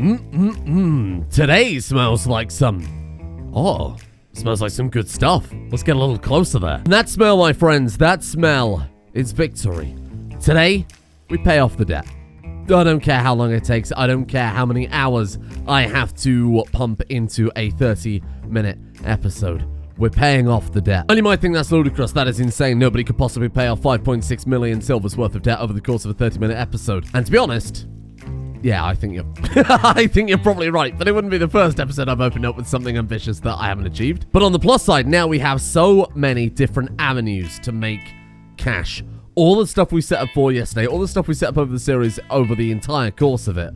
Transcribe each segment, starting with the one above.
Today smells like some... Oh, smells like some good stuff. Let's get a little closer there. And that smell, my friends, that smell is victory. Today, we pay off the debt. I don't care how long it takes. I don't care how many hours I have to pump into a 30-minute episode. We're paying off the debt. And you might think that's ludicrous. That is insane. Nobody could possibly pay off 5.6 million silver's worth of debt over the course of a 30-minute episode. And to be honest... Yeah, I think you're I think you're probably right, but it wouldn't be the first episode I've opened up with something ambitious that I haven't achieved. But on the plus side, now we have so many different avenues to make cash. All the stuff we set up for yesterday, all the stuff we set up over the series over the entire course of it,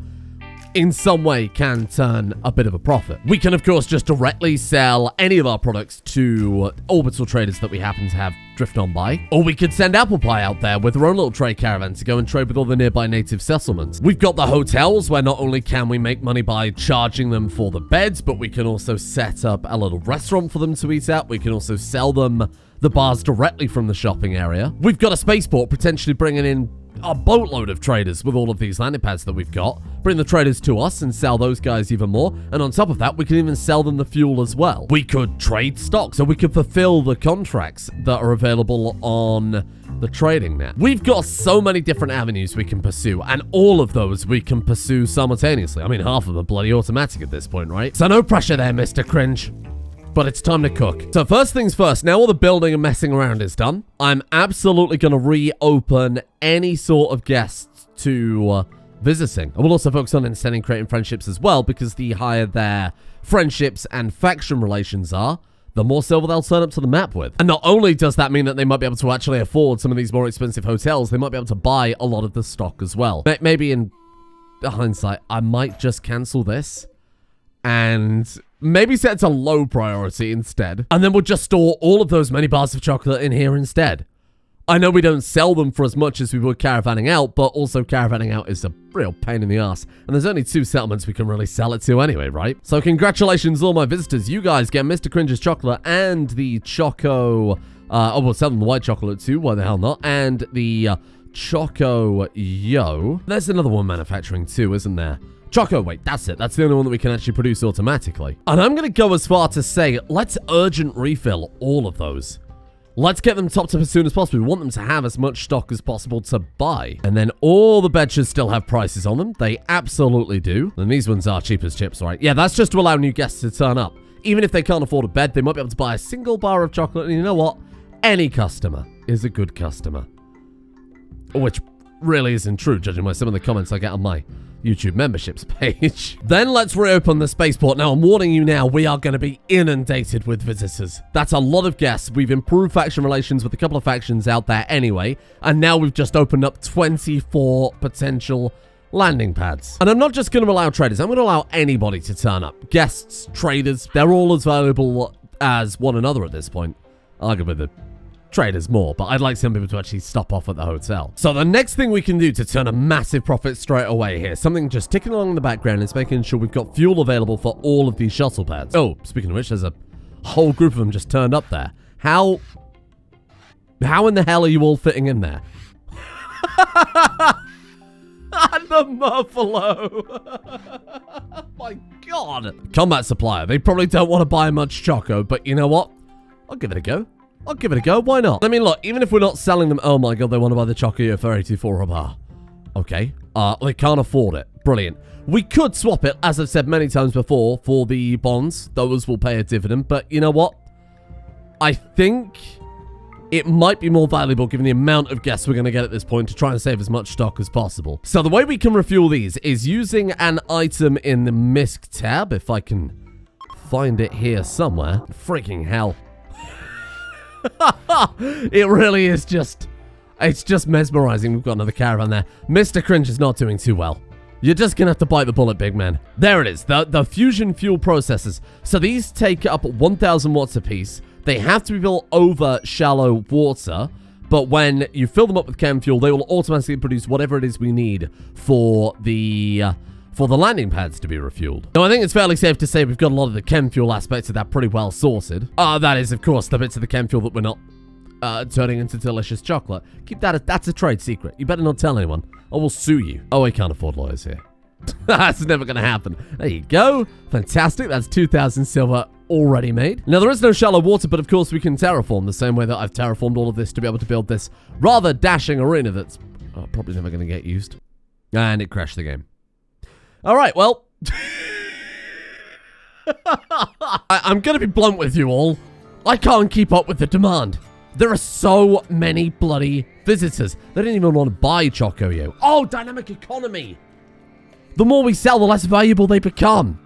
in some way can turn a bit of a profit. We can, of course, just directly sell any of our products to orbital traders that we happen to have drift on by. Or we could send Apple Pie out there with their own little trade caravan to go and trade with all the nearby native settlements. We've got the hotels where not only can we make money by charging them for the beds, but we can also set up a little restaurant for them to eat at. We can also sell them the bars directly from the shopping area. We've got a spaceport potentially bringing in a boatload of traders with all of these landing pads that we've got. Bring the traders to us and sell those guys even more. And on top of that, we can even sell them the fuel as well. We could trade stock, so we could fulfill the contracts that are available on the trading net. We've got so many different avenues we can pursue, and all of those we can pursue simultaneously. I mean, half of them are bloody automatic at this point, right? So no pressure there, Mr. Cringe. But it's time to cook. So first things first, now all the building and messing around is done, I'm absolutely going to reopen any sort of guests to visiting. I will also focus on extending creating friendships as well, because the higher their friendships and faction relations are, the more silver they'll turn up to the map with. And not only does that mean that they might be able to actually afford some of these more expensive hotels, they might be able to buy a lot of the stock as well. Maybe in hindsight, I might just cancel this and maybe set it to low priority instead. And then we'll just store all of those many bars of chocolate in here instead. I know we don't sell them for as much as we would caravanning out, but also caravanning out is a real pain in the ass. And there's only 2 settlements we can really sell it to anyway, right? So congratulations all my visitors. You guys get Mr. Cringe's chocolate and the Choco... we'll sell them the white chocolate too. Why the hell not? And the Choco Yo. There's another one manufacturing too, isn't there? Choco, wait, that's it. That's the only one that we can actually produce automatically. And I'm going to go as far to say, let's urgent refill all of those. Let's get them topped up as soon as possible. We want them to have as much stock as possible to buy. And then all the beds should still have prices on them. They absolutely do. And these ones are cheap as chips, right? Yeah, that's just to allow new guests to turn up. Even if they can't afford a bed, they might be able to buy a single bar of chocolate. And you know what? Any customer is a good customer. Which really isn't true, judging by some of the comments I get on my YouTube memberships page. Then let's reopen the spaceport. Now, I'm warning you now, we are going to be inundated with visitors. That's a lot of guests. We've improved faction relations with a couple of factions out there anyway, and now we've just opened up 24 potential landing pads. And I'm not just going to allow traders, I'm going to allow anybody to turn up. Guests, traders, they're all as valuable as one another at this point. Arguably the traders more, but I'd like some people to actually stop off at the hotel. So the next thing we can do to turn a massive profit straight away here, something just ticking along in the background, is making sure we've got fuel available for all of these shuttle pads. Oh, speaking of which, there's a whole group of them just turned up there. How in the hell are you all fitting in there? And the Muffalo. My God. Combat supplier. They probably don't want to buy much choco, but you know what? I'll give it a go. I'll give it a go. Why not? I mean, look, even if we're not selling them... Oh my God, they want to buy the choco for 84 a bar. Okay. They can't afford it. Brilliant. We could swap it, as I've said many times before, for the bonds. Those will pay a dividend. But you know what? I think it might be more valuable, given the amount of guests we're going to get at this point, to try and save as much stock as possible. So the way we can refuel these is using an item in the MISC tab, if I can find it here somewhere. Freaking hell. It really is just... It's just mesmerizing. We've got another caravan there. Mr. Cringe is not doing too well. You're just going to have to bite the bullet, big man. There it is. The fusion fuel processors. So these take up 1,000 watts apiece. They have to be built over shallow water. But when you fill them up with chem fuel, they will automatically produce whatever it is we need for the landing pads to be refueled. Now, I think it's fairly safe to say we've got a lot of the chem fuel aspects of that pretty well sorted. That is, of course, the bits of the chem fuel that we're not turning into delicious chocolate. Keep that, that's a trade secret. You better not tell anyone, or we'll sue you. Oh, we can't afford lawyers here. That's never going to happen. There you go. Fantastic. That's 2,000 silver already made. Now, there is no shallow water, but of course we can terraform the same way that I've terraformed all of this to be able to build this rather dashing arena that's probably never going to get used. And it crashed the game. All right, well. I'm going to be blunt with you all. I can't keep up with the demand. There are so many bloody visitors. They didn't even want to buy Chocoyo. Oh, dynamic economy. The more we sell, the less valuable they become.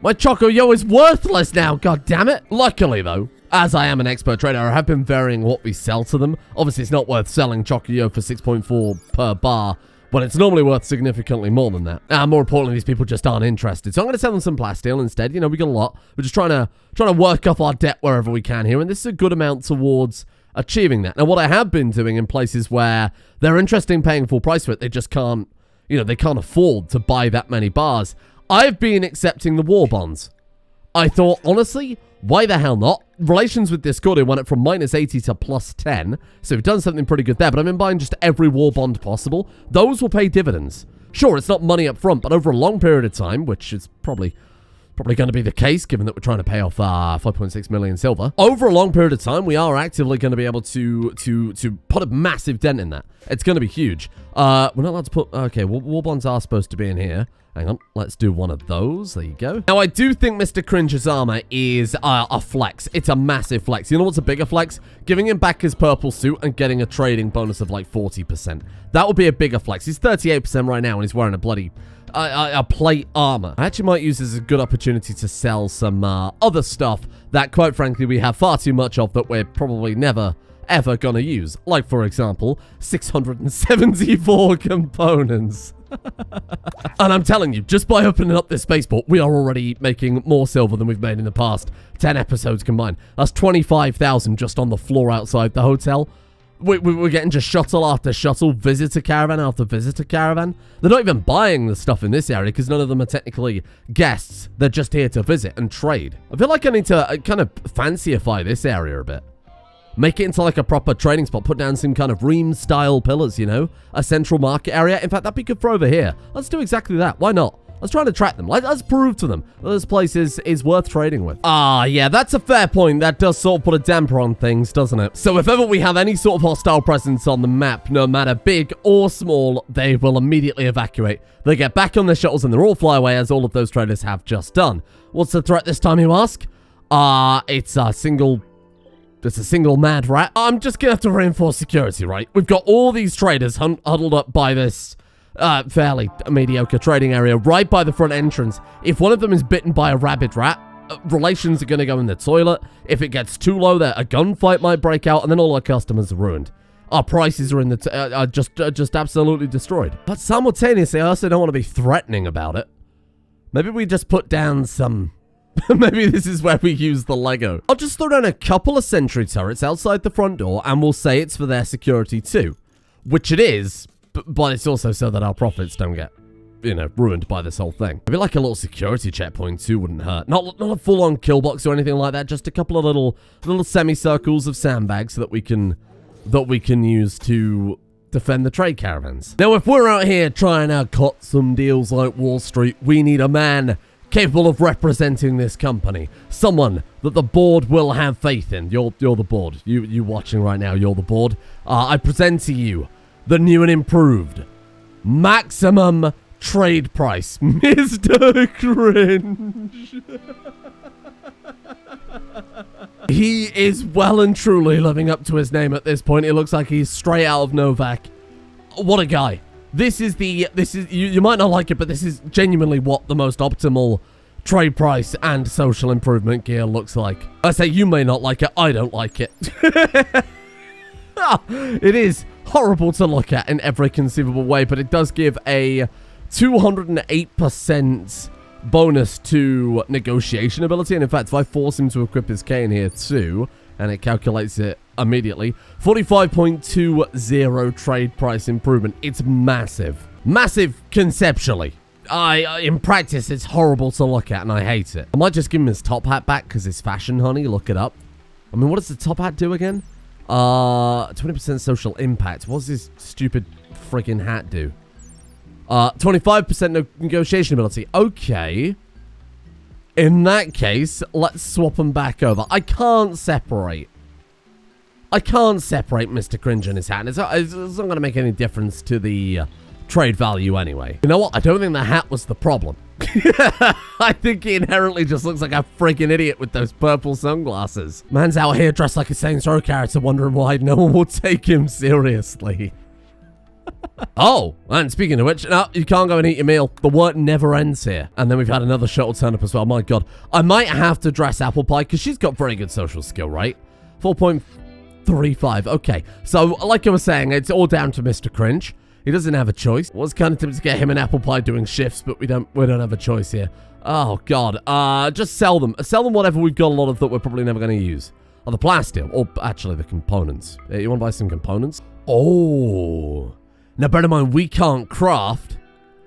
My Chocoyo is worthless now, god damn it. Luckily, though, as I am an expert trader, I have been varying what we sell to them. Obviously, it's not worth selling Chocoyo for 6.4 per bar when it's normally worth significantly more than that. And more importantly, these people just aren't interested. So I'm going to sell them some plasteel instead. You know, we got a lot. We're just trying to work off our debt wherever we can here. And this is a good amount towards achieving that. Now, what I have been doing in places where they're interested in paying full price for it, they just can't, you know, they can't afford to buy that many bars. I've been accepting the war bonds. I thought, honestly, why the hell not? Relations with Discord, it went from -80 to +10. So we've done something pretty good there. But I've been buying just every war bond possible. Those will pay dividends. Sure, it's not money up front, but over a long period of time, which is probably going to be the case, given that we're trying to pay off 5.6 million silver. Over a long period of time, we are actively going to be able to put a massive dent in that. It's going to be huge. We're not allowed to put... Okay, well, war bonds are supposed to be in here. Hang on, let's do one of those. There you go. Now, I do think Mr. Cringe's armor is a flex. It's a massive flex. You know what's a bigger flex? Giving him back his purple suit and getting a trading bonus of like 40%. That would be a bigger flex. He's 38% right now and he's wearing a bloody... a plate armor. I actually might use this as a good opportunity to sell some other stuff that, quite frankly, we have far too much of that we're probably never, ever gonna use. Like, for example, 674 components. And I'm telling you, just by opening up this spaceport, we are already making more silver than we've made in the past 10 episodes combined. That's 25,000 just on the floor outside the hotel. We're getting just shuttle after shuttle, visitor caravan after visitor caravan. They're not even buying the stuff in this area because none of them are technically guests. They're just here to visit and trade. I feel like I need to kind of fanciify this area a bit. Make it into like a proper trading spot. Put down some kind of Ream-style pillars, you know? A central market area. In fact, that'd be good for over here. Let's do exactly that. Why not? Let's try and attract them. Let's prove to them that this place is worth trading with. Yeah, that's a fair point. That does sort of put a damper on things, doesn't it? So if ever we have any sort of hostile presence on the map, no matter big or small, they will immediately evacuate. They get back on their shuttles and they're all fly away, as all of those traders have just done. What's the threat this time, you ask? It's a single mad rat. I'm just gonna have to reinforce security, right? We've got all these traders huddled up by this fairly mediocre trading area right by the front entrance. If one of them is bitten by a rabid rat, relations are going to go in the toilet. If it gets too low, there a gunfight might break out, and then all our customers are ruined. Our prices are in the just absolutely destroyed. But simultaneously, I also don't want to be threatening about it. Maybe we just put down some... Maybe this is where we use the Lego. I'll just throw down a couple of sentry turrets outside the front door, and we'll say it's for their security too. Which it is, but it's also so that our profits don't get, you know, ruined by this whole thing. Maybe like a little security checkpoint too wouldn't hurt. Not a full-on kill box or anything like that. Just a couple of little semicircles of sandbags that we can use to defend the trade caravans. Now, if we're out here trying to cut some deals like Wall Street, we need a man capable of representing this company. Someone that the board will have faith in. You're the board. You watching right now, you're the board. I present to you the new and improved maximum trade price, Mr. Cringe. He is well and truly living up to his name at this point. It looks like he's straight out of Novak. What a guy. This is you might not like it, but this is genuinely what the most optimal trade price and social improvement gear looks like. I say you may not like it, I don't like it. It is horrible to look at in every conceivable way, but it does give a 208% bonus to negotiation ability. And in fact, if I force him to equip his K in here too, and it calculates it immediately, 45.20 trade price improvement. It's massive. Massive conceptually. In practice, it's horrible to look at, and I hate it. I might just give him his top hat back, because it's fashion, honey. Look it up. I mean, what does the top hat do again? 20% social impact. What's this stupid friggin' hat do? 25% negotiation ability. Okay. In that case, let's swap them back over. I can't separate Mr. Cringe and his hat. It's not going to make any difference to the trade value anyway. You know what? I don't think the hat was the problem. I think he inherently just looks like a freaking idiot with those purple sunglasses. Man's out here dressed like a Saints Row character, wondering why no one will take him seriously. Oh, and speaking of which, no, you can't go and eat your meal. The work never ends here. And then we've had another shuttle turn up as well. My God. I might have to dress Apple Pie because she's got very good social skill, right? 4.35. Okay. So, like I was saying, it's all down to Mr. Cringe. He doesn't have a choice. Was kind of tempted to get him and Apple Pie doing shifts, but we don't have a choice here. Oh, God. Just sell them. Sell them whatever we've got a lot of that we're probably never going to use. Oh, the plastic. Or actually the components. You want to buy some components? Oh. Now, bear in mind, we can't craft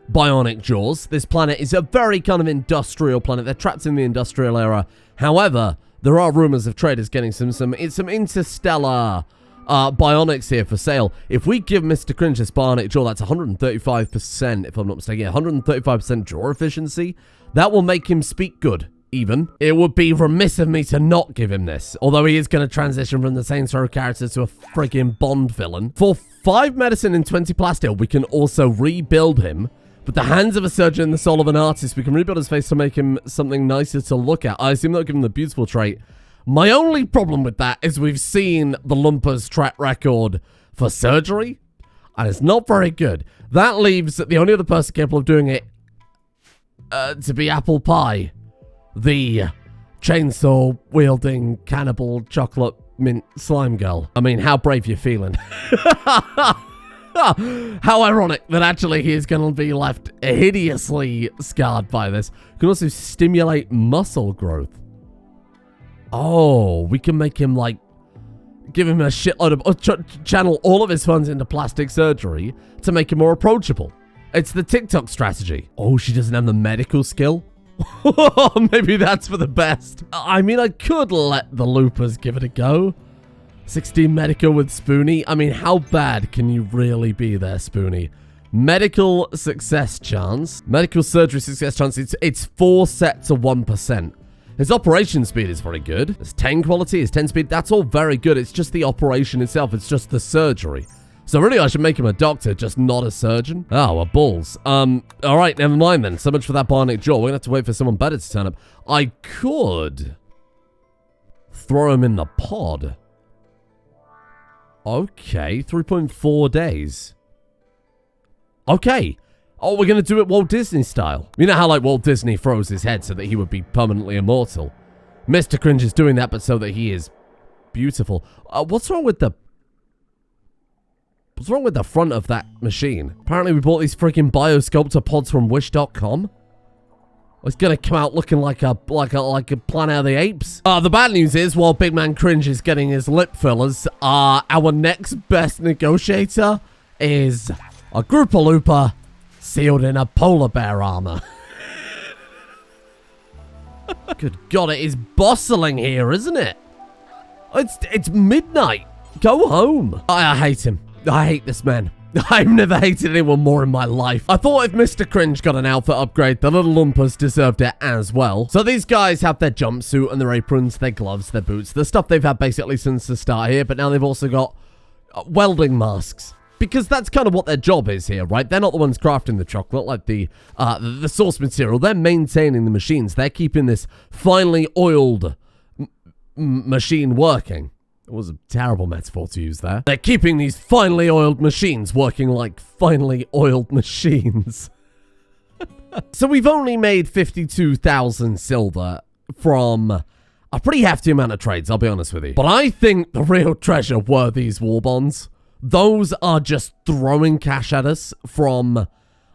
bionic jaws. This planet is a very kind of industrial planet. They're trapped in the industrial era. However, there are rumors of traders getting some interstellar bionics here for sale. If we give Mr. Cringe this bionic jaw, that's 135%, if I'm not mistaken. 135% jaw efficiency. That will make him speak good. Even. It would be remiss of me to not give him this, although he is going to transition from the Saints Row character to a freaking Bond villain. For 5 medicine and 20 plasteel, we can also rebuild him. With the hands of a surgeon and the soul of an artist, we can rebuild his face to make him something nicer to look at. I assume they'll give him the beautiful trait. My only problem with that is we've seen the Loompa's track record for surgery, and it's not very good. That leaves the only other person capable of doing it to be Apple Pie. The chainsaw-wielding cannibal chocolate mint slime girl. I mean, how brave you feeling? How ironic that actually he is going to be left hideously scarred by this. You can also stimulate muscle growth. Oh, we can make him, like, give him a shitload of... channel all of his funds into plastic surgery to make him more approachable. It's the TikTok strategy. Oh, she doesn't have the medical skill? Maybe that's for the best. I mean, I could let the Loompas give it a go. 16 medical with Spoonie. I mean, how bad can you really be there, Spoonie? Medical success chance. Medical surgery success chance. It's 4 sets of 1%. His operation speed is very good. His 10 quality, his 10 speed. That's all very good. It's just the operation itself. It's just the surgery. So really, I should make him a doctor, just not a surgeon. Oh, well, balls. All right, never mind then. So much for that bionic jaw. We're going to have to wait for someone better to turn up. I could throw him in the pod. Okay, 3.4 days. Okay. Oh, we're going to do it Walt Disney style. You know how, like, Walt Disney froze his head so that he would be permanently immortal? Mr. Cringe is doing that, but so that he is beautiful. What's wrong with the... What's wrong with the front of that machine? Apparently we bought these freaking biosculptor pods from Wish.com. It's gonna come out looking like a Planet of the Apes. The bad news is, while Big Man Cringe is getting his lip fillers, our next best negotiator is a group of Loompa sealed in a polar bear armor. Good God, it is bustling here, isn't it? It's midnight. Go home. I hate him. I hate this man. I've never hated anyone more in my life. I thought if Mr. Cringe got an outfit upgrade, the little Loompas deserved it as well. So these guys have their jumpsuit and their aprons, their gloves, their boots, the stuff they've had basically since the start here, but now they've also got welding masks. Because that's kind of what their job is here, right? They're not the ones crafting the chocolate, like the source material. They're maintaining the machines. They're keeping this finely oiled machine working. It was a terrible metaphor to use there. They're keeping these finely oiled machines working like finely oiled machines. So we've only made 52,000 silver from a pretty hefty amount of trades, I'll be honest with you. But I think the real treasure were these war bonds. Those are just throwing cash at us from,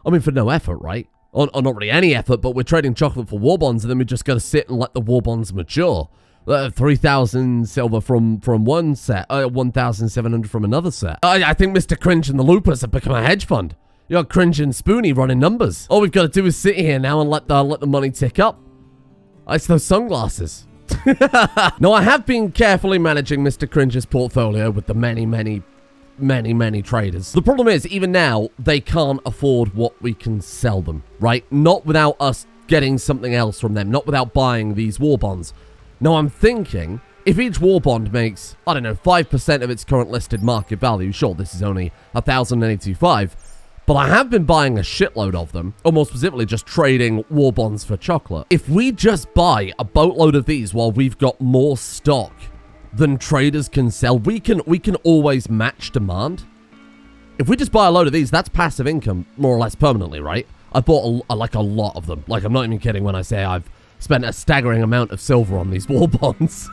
I mean, for no effort, right? Or not really any effort, but we're trading chocolate for war bonds, and then we just got to sit and let the war bonds mature. 3,000 silver from one set, 1,700 from another set. I think Mr. Cringe and the Loompas have become a hedge fund. You got Cringe and Spoonie running numbers. All we've got to do is sit here now and let the money tick up. It's those sunglasses. No, I have been carefully managing Mr. Cringe's portfolio with the many many, many traders. The problem is, even now, they can't afford what we can sell them, right? Not without us getting something else from them, not without buying these war bonds. Now, I'm thinking, if each war bond makes, I don't know, 5% of its current listed market value, sure, this is only 1,085, but I have been buying a shitload of them, or more specifically, just trading war bonds for chocolate. If we just buy a boatload of these while we've got more stock than traders can sell, we can always match demand. If we just buy a load of these, that's passive income, more or less permanently, right? I bought a lot of them. Like, I'm not even kidding when I say I've spent a staggering amount of silver on these war bonds.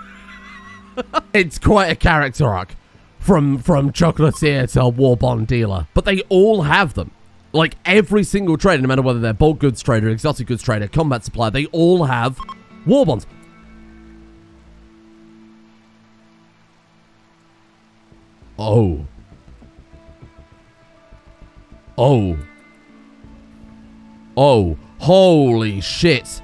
It's quite a character arc. From chocolatier to war bond dealer. But they all have them. Like, every single trader, no matter whether they're bulk goods trader, exotic goods trader, combat supplier, they all have war bonds. Oh. Oh. Oh. Holy shit.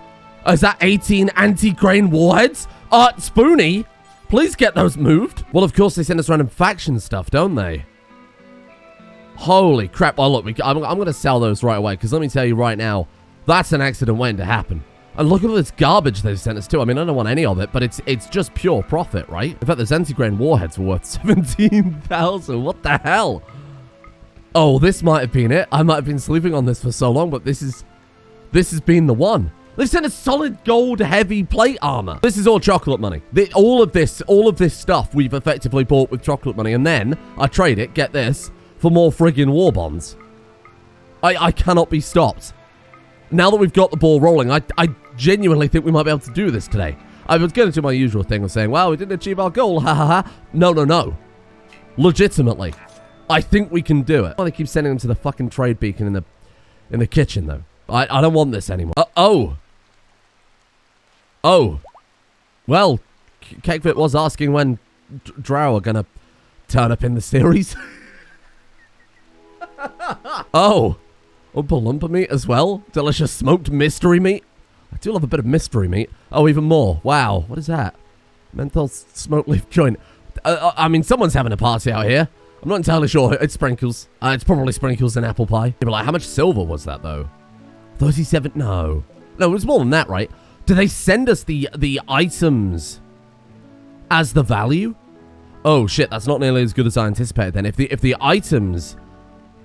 Is that 18 anti-grain warheads? Spoonie? Please get those moved. Well, of course, they send us random faction stuff, don't they? Holy crap. Oh, look, I'm going to sell those right away, because let me tell you right now, that's an accident waiting to happen. And look at all this garbage they've sent us, too. I mean, I don't want any of it, but it's just pure profit, right? In fact, those anti-grain warheads were worth 17,000. What the hell? Oh, this might have been it. I might have been sleeping on this for so long, but this has been the one. They've sent us solid gold heavy plate armor. This is all chocolate money. All of this stuff we've effectively bought with chocolate money, and then I trade it, get this, for more friggin' war bonds. I cannot be stopped. Now that we've got the ball rolling, I genuinely think we might be able to do this today. I was going to do my usual thing of saying, well, we didn't achieve our goal, ha ha ha. No. Legitimately. I think we can do it. Oh, they keep sending them to the fucking trade beacon in the kitchen, though. I don't want this anymore. Oh. Well, Kekvit was asking when Drow are gonna turn up in the series. Oh. Oompa Loompa meat as well? Delicious smoked mystery meat? I do love a bit of mystery meat. Oh, even more. Wow. What is that? Menthol smoked leaf joint. I mean, someone's having a party out here. I'm not entirely sure. It's sprinkles. It's probably sprinkles and apple pie. But like, how much silver was that, though? 37? No. No, it was more than that, right? Do they send us the items as the value? Oh, shit. That's not nearly as good as I anticipated, then. If the items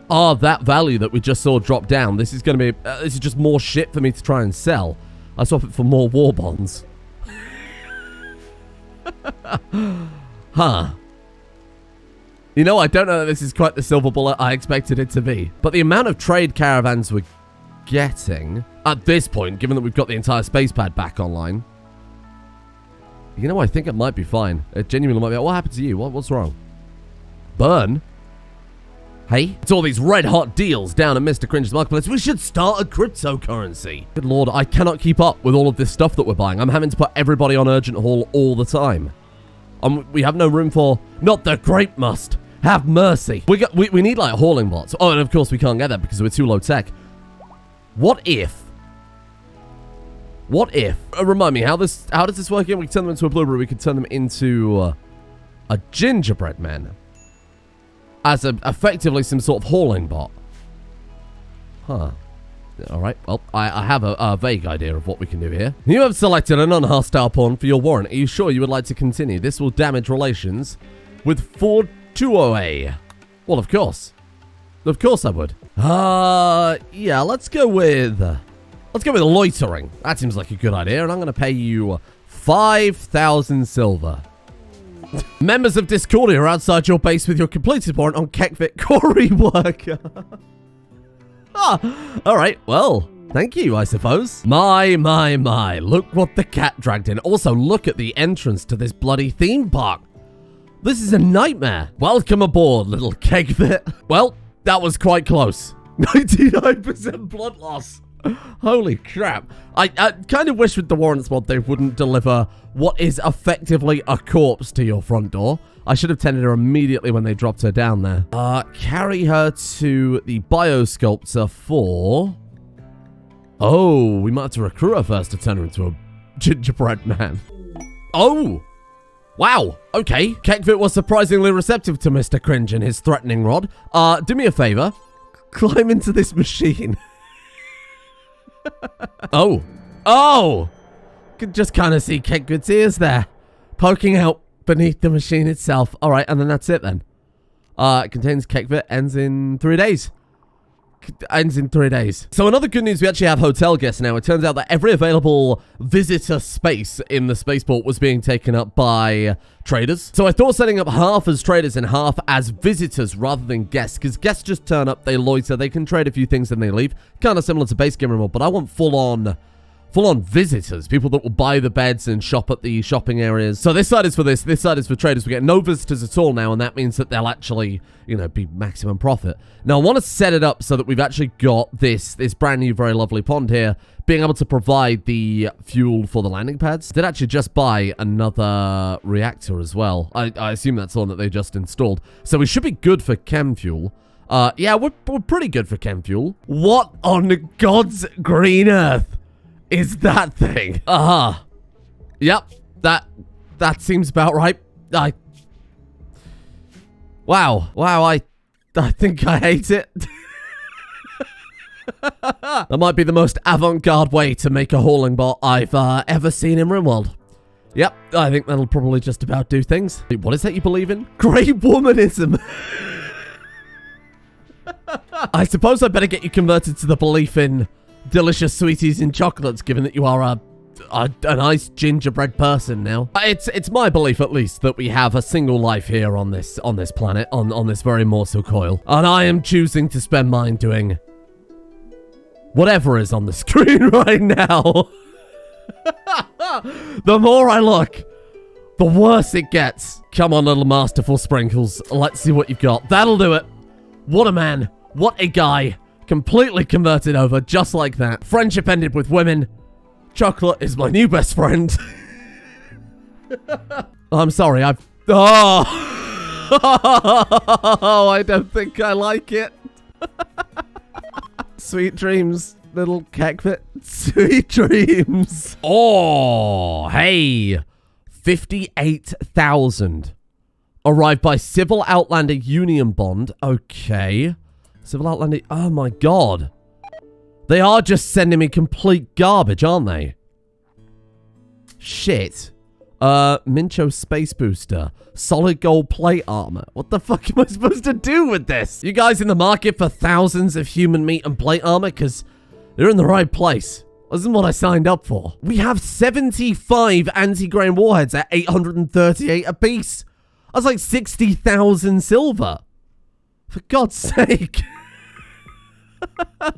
are that value that we just saw drop down, this is going to be... this is just more shit for me to try and sell. I swap it for more war bonds. Huh. You know, I don't know that this is quite the silver bullet I expected it to be. But the amount of trade caravans we're getting at this point, given that we've got the entire space pad back online, you know, I think it might be fine. It genuinely might be. What happened to you? What's wrong? Burn? Hey? It's all these red hot deals down at Mr. Cringe's marketplace. We should start a cryptocurrency. Good lord, I cannot keep up with all of this stuff that we're buying. I'm having to put everybody on urgent haul all the time. We have no room for... Not the grape must. Have mercy. We need, like, hauling bots. Oh, and of course we can't get that because we're too low tech. What if... remind me, how does this work again? We can turn them into a blueberry. We can turn them into a gingerbread man. As effectively some sort of hauling bot. Huh. Alright, well, I have a vague idea of what we can do here. You have selected a non-hostile pawn for your warrant. Are you sure you would like to continue? This will damage relations with Fortuoe. Well, of course. Of course I would. Yeah, let's go with loitering. That seems like a good idea, and I'm going to pay you 5,000 silver. Members of Discordia are outside your base with your completed warrant on Kekvit Quarry Worker. Alright, well, thank you, I suppose. My. Look what the cat dragged in. Also, look at the entrance to this bloody theme park. This is a nightmare. Welcome aboard, little Kekvit. Well, that was quite close. 99% blood loss. Holy crap. I kind of wish with the warrants mod they wouldn't deliver what is effectively a corpse to your front door. I should have tended her immediately when they dropped her down there. Carry her to the biosculptor for... Oh, we might have to recruit her first to turn her into a gingerbread man. Oh! Wow, okay. Kekvit was surprisingly receptive to Mr. Cringe and his threatening rod. Do me a favor. Climb into this machine. Oh! Could just kind of see Kekvit's ears there, poking out beneath the machine itself. All right, and then that's it then. It contains Kekvit, ends in 3 days. Ends in 3 days. So another good news, we actually have hotel guests now. It turns out that every available visitor space in the spaceport was being taken up by traders. So I thought setting up half as traders and half as visitors rather than guests, because guests just turn up, they loiter, they can trade a few things and they leave. Kind of similar to base game Rimworld, but I want full-on visitors, people that will buy the beds and shop at the shopping areas. So this side is for this side is for traders. We get no visitors at all now, and that means that they'll actually, you know, be maximum profit. Now, I want to set it up so that we've actually got this brand new, very lovely pond here, being able to provide the fuel for the landing pads. Did actually just buy another reactor as well. I assume that's the one that they just installed. So we should be good for chem fuel. Yeah, we're pretty good for chem fuel. What on God's green earth is that thing? Yep, that seems about right. Wow, I think I hate it. That might be the most avant-garde way to make a hauling bot I've ever seen in Rimworld. Yep, I think that'll probably just about do things. Wait, what is that you believe in? Great womanism. I suppose I better get you converted to the belief in delicious sweeties and chocolates, given that you are a nice gingerbread person now. It's my belief, at least, that we have a single life here on this planet, on this very morsel coil, and I am choosing to spend mine doing whatever is on the screen right now. The more I look, the worse it gets. Come on, little masterful sprinkles. Let's see what you've got. That'll do it. What a man. What a guy. Completely converted over, just like that. Friendship ended with women. Chocolate is my new best friend. I'm sorry, Oh, I don't think I like it. Sweet dreams, little Kekvit. Sweet dreams. Oh, hey. 58,000. Arrived by Civil Outlander Union Bond. Okay. Civil Outlander. Oh my god. They are just sending me complete garbage, aren't they? Shit. Mincho Space Booster. Solid gold plate armor. What the fuck am I supposed to do with this? You guys in the market for thousands of human meat and plate armor? Because you're in the right place. This isn't what I signed up for. We have 75 anti-grain warheads at 838 apiece. That's like 60,000 silver. For God's sake.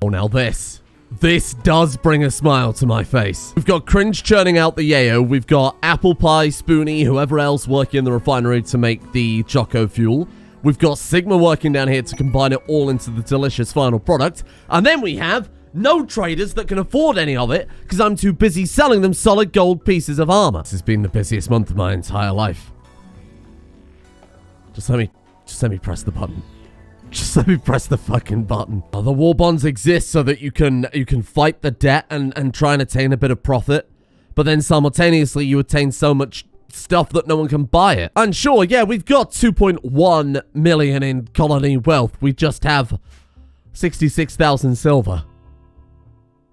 Oh, now this does bring a smile to my face. We've got Cringe churning out the yayo. We've got Apple Pie, Spoonie, whoever else working in the refinery to make the Choco fuel. We've got Sigma working down here to combine it all into the delicious final product. And then we have no traders that can afford any of it because I'm too busy selling them solid gold pieces of armor. This has been the busiest month of my entire life. Just let me press the button. Just let me press the fucking button. The war bonds exist so that you can fight the debt and try and attain a bit of profit. But then simultaneously you attain so much stuff that no one can buy it. And sure, yeah, we've got 2.1 million in colony wealth. We just have 66,000 silver.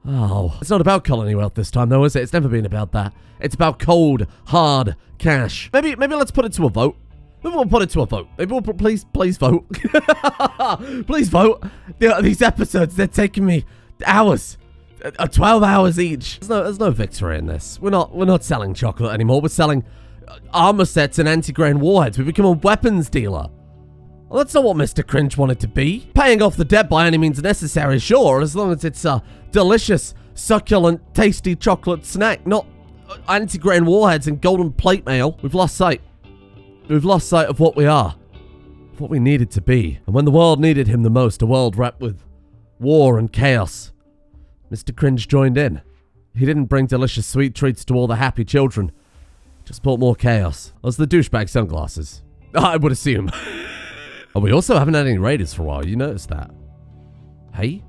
Oh, it's not about colony wealth this time though, is it? It's never been about that. It's about cold, hard cash. Maybe let's put it to a vote. Maybe we'll put it to a vote. Maybe we'll please vote. Please vote. These episodes, they're taking me hours. 12 hours each. There's no victory in this. We're not selling chocolate anymore. We're selling armor sets and anti-grain warheads. We've become a weapons dealer. Well, that's not what Mr. Cringe wanted to be. Paying off the debt by any means necessary, sure, as long as it's a delicious, succulent, tasty chocolate snack, not anti-grain warheads and golden plate mail. We've lost sight. We've lost sight of what we are, of what we needed to be. And when the world needed him the most, a world wrapped with war and chaos, Mr. Cringe joined in. He didn't bring delicious sweet treats to all the happy children, just brought more chaos. Those are the douchebag sunglasses, I would assume. Oh, we also haven't had any raiders for a while, you noticed that? Hey?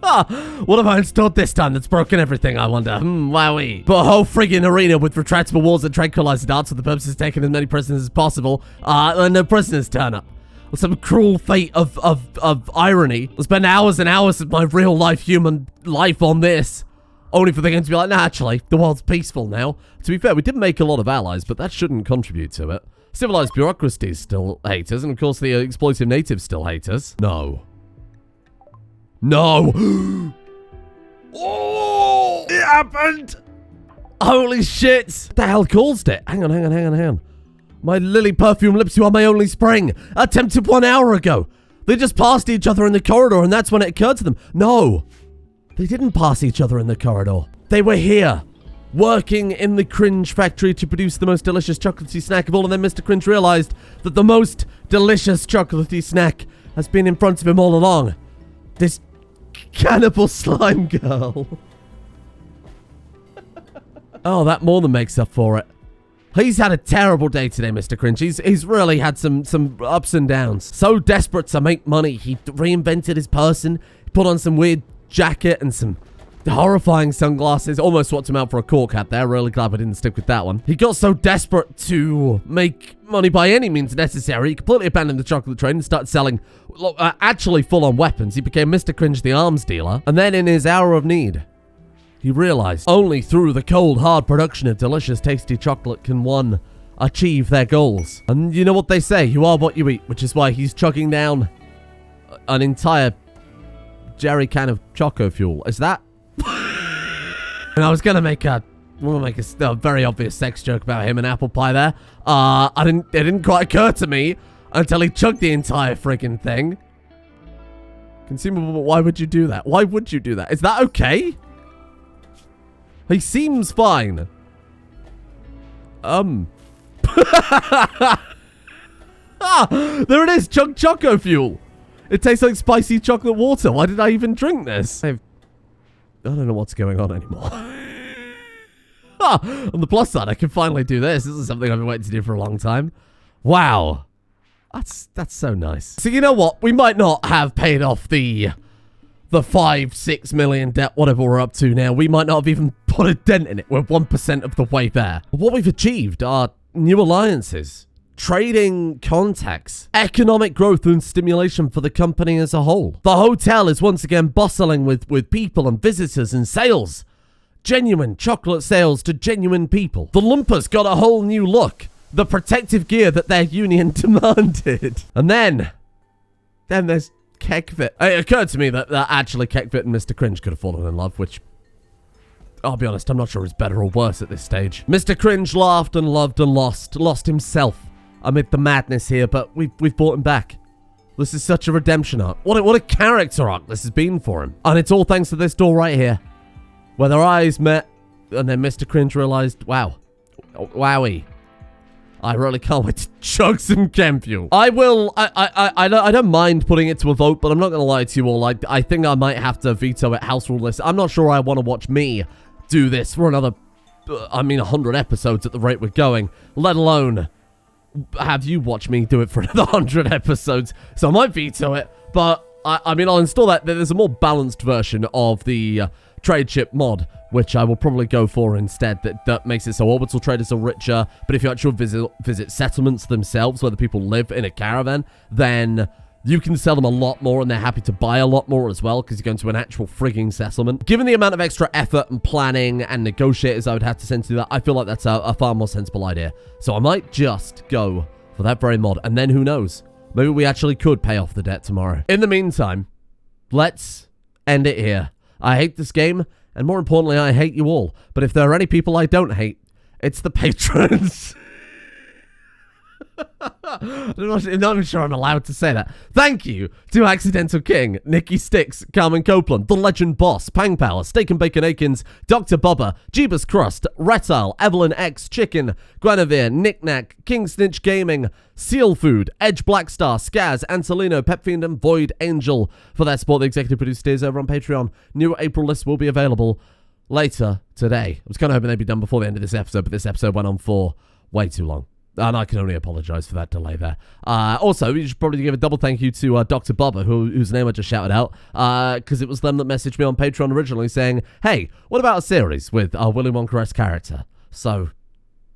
What have I installed this time that's broken everything, I wonder? Wowee. But a whole friggin' arena with retractable walls and tranquilizer darts for the purpose of taking as many prisoners as possible. And no prisoners turn up. Some cruel fate of irony. I'll spend hours and hours of my real life human life on this. Only for the game to be like, nah, actually, the world's peaceful now. To be fair, we did make a lot of allies, but that shouldn't contribute to it. Civilized bureaucracy still hate us, and of course the exploitive natives still hate us. No. No! Oh! It happened! Holy shit! What the hell caused it? Hang on. My lily perfume lips, you are my only spring. Attempted 1 hour ago. They just passed each other in the corridor, and that's when it occurred to them. No! They didn't pass each other in the corridor. They were here, working in the Cringe factory to produce the most delicious chocolatey snack of all, and then Mr. Cringe realized that the most delicious chocolatey snack has been in front of him all along. This cannibal slime girl. Oh, that more than makes up for it. He's had a terrible day today, Mr. Cringe. He's really had some ups and downs. So desperate to make money, he reinvented his person, put on some weird jacket and some horrifying sunglasses. Almost swapped him out for a cork hat there. Really glad we didn't stick with that one. He got so desperate to make money by any means necessary, he completely abandoned the chocolate trade and started selling actually full-on weapons. He became Mr. Cringe, the arms dealer. And then in his hour of need, he realized only through the cold, hard production of delicious, tasty chocolate can one achieve their goals. And you know what they say, you are what you eat, which is why he's chugging down an entire jerry can of choco fuel. Is that? And I was gonna make a very obvious sex joke about him and apple pie there. It didn't quite occur to me until he chugged the entire friggin' thing. Consumable, but why would you do that? Why would you do that? Is that okay? He seems fine. There it is, chug choco fuel. It tastes like spicy chocolate water. Why did I even drink this? I don't know what's going on anymore. On the plus side, I can finally do this. This is something I've been waiting to do for a long time. Wow. That's so nice. So you know what? We might not have paid off the 5-6 million debt, whatever we're up to now. We might not have even put a dent in it. We're 1% of the way there. But what we've achieved are new alliances, trading contacts, economic growth and stimulation for the company as a whole. The hotel is once again bustling with people and visitors and sales. Genuine chocolate sales to genuine people. The Loompa's got a whole new look. The protective gear that their union demanded. And then there's Kekvit. It occurred to me that actually Kekvit and Mr. Cringe could have fallen in love, which, I'll be honest, I'm not sure is better or worse at this stage. Mr. Cringe laughed and loved and lost himself amid the madness here, but we've brought him back. This is such a redemption arc. What a character arc this has been for him. And it's all thanks to this door right here, where their eyes met, and then Mr. Cringe realized, wow, wowie. I really can't wait to chug some chem fuel. I don't mind putting it to a vote, but I'm not going to lie to you all. I think I might have to veto it, house rule list. I'm not sure I want to watch me do this for another, 100 episodes at the rate we're going, let alone have you watch me do it for another 100 episodes. So I might veto it, but I'll install that. There's a more balanced version of the trade ship mod, which I will probably go for instead. That makes it so orbital traders are richer, but if you actually visit settlements themselves where the people live in a caravan, then you can sell them a lot more and they're happy to buy a lot more as well because you're going to an actual frigging settlement. Given the amount of extra effort and planning and negotiators I would have to send to do that, I feel like that's a far more sensible idea. So I might just go for that very mod, and then who knows? Maybe we actually could pay off the debt tomorrow. In the meantime, let's end it here. I hate this game, and more importantly, I hate you all. But if there are any people I don't hate, it's the patrons. I'm not even sure I'm allowed to say that. Thank you to Accidental King, Nikki Sticks, Carmen Copeland, The Legend Boss, Pang Power, Steak and Bacon Akins, Dr. Bubba, Jeebus Crust, Reptile, Evelyn X, Chicken, Guinevere, Knickknack, King Snitch Gaming, Seal Food, Edge Blackstar, Skaz, Antolino, Pepfiend, and Void Angel for their support. The executive producers over on Patreon. New April list will be available later today. I was kind of hoping they'd be done before the end of this episode, but this episode went on for way too long. And I can only apologize for that delay there. Also, we should probably give a double thank you to Dr. Bubba, whose name I just shouted out, because it was them that messaged me on Patreon originally saying, hey, what about a series with our Willy Wonka-esque character? So,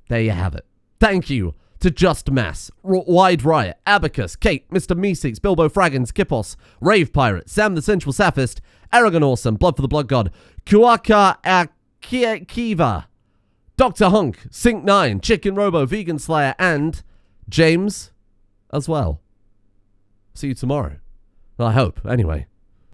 there you have it. Thank you to Just Mass, Wide Riot, Abacus, Kate, Mr. Meeseeks, Bilbo Fraggins, Kippos, Rave Pirate, Sam the Sensual Saphist, Aragon Awesome, Blood for the Blood God, Kuaka Kiva, Dr. Hunk, Sync9, Chicken Robo, Vegan Slayer, and James as well. See you tomorrow. Well, I hope, anyway.